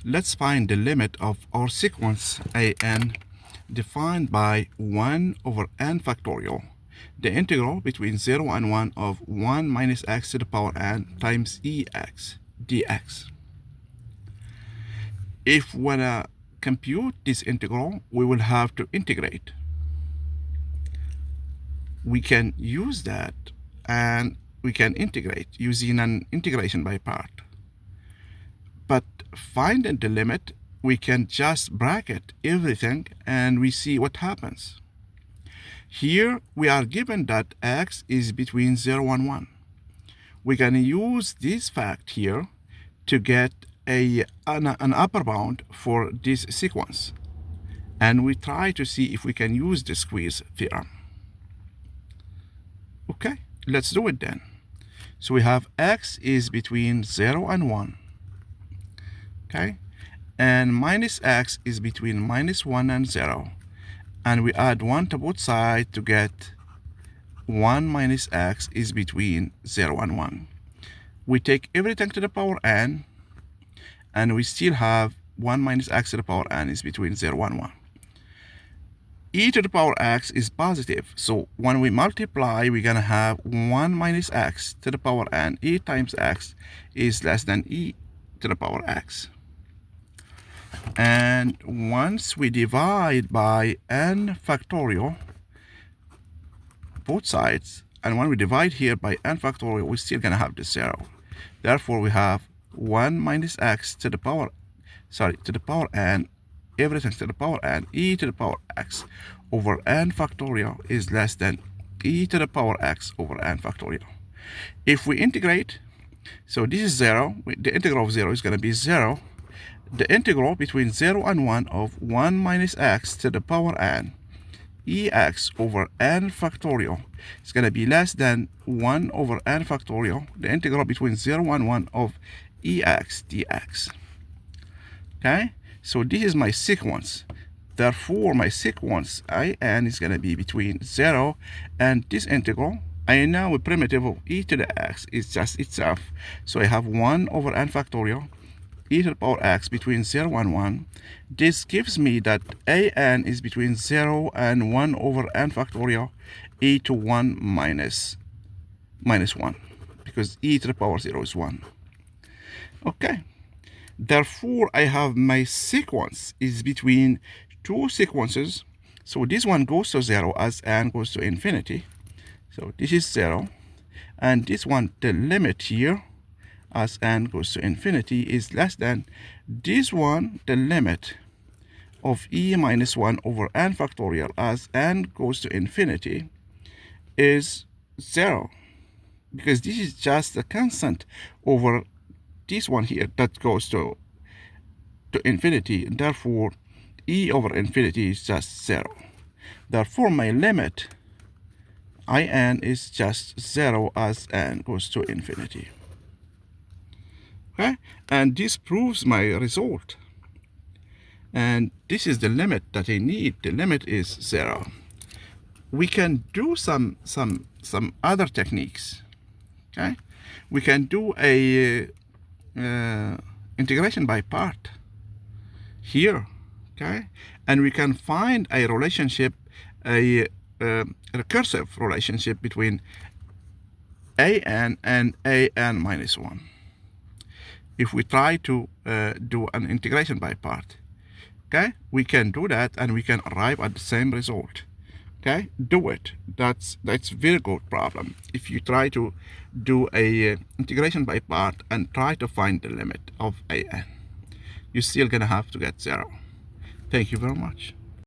let's find the limit of our sequence an defined by 1 over n factorial, the integral between 0 and 1 of 1 minus x to the power n times ex dx. If we want to compute this integral, we will have to integrate. We can use that and we can integrate using an integration by part. But finding the limit, we can just bracket everything and we see what happens. Here we are given that x is between 0 and 1. We're going to use this fact here to get an upper bound for this sequence. And we try to see if we can use the squeeze theorem. Okay, let's do it then. So we have x is between 0 and 1. Okay, and minus x is between minus 1 and 0. And we add 1 to both sides to get 1 minus x is between 0 and 1. We take everything to the power n, and we still have 1 minus x to the power n is between 0 and 1. E to the power x is positive, so when we multiply, we're going to have 1 minus x to the power n. E times x is less than e to the power x. And once we divide by n factorial, both sides, and when we divide here by n factorial, we're still going to have the 0. Therefore, we have 1 minus x to the power, to the power n, everything to the power n, e to the power x over n factorial is less than e to the power x over n factorial. If we integrate, so this is 0, the integral of 0 is going to be 0. The integral between 0 and 1 of 1 minus x to the power n ex over n factorial is going to be less than 1 over n factorial, the integral between 0 and 1 of ex dx. Okay, so this is my sequence. Therefore, my sequence in is going to be between 0 and this integral. I know a primitive of e to the x is just itself. So I have 1 over n factorial e to the power x between 0 and 1. This gives me that an is between 0 and 1 over n factorial e to 1 minus 1, because e to the power 0 is 1. Okay, therefore I have my sequence is between two sequences. So this one goes to 0 as n goes to infinity. So this is 0, and this one, the limit here as n goes to infinity is less than this one, the limit of e minus 1 over n factorial as n goes to infinity is 0, because this is just a constant over this one here that goes to infinity, and therefore e over infinity is just 0. Therefore my limit in is just 0 as n goes to infinity. Okay, and this proves my result. And this is the limit that I need. The limit is 0. We can do some other techniques. Okay, we can do a integration by part here. Okay, and we can find a relationship, a recursive relationship between an and an minus 1. If we try to do an integration by part, okay, we can do that and we can arrive at the same result. Okay, do it. That's very good problem. If you try to do a integration by part and try to find the limit of an, you're still gonna have to get 0. Thank you very much.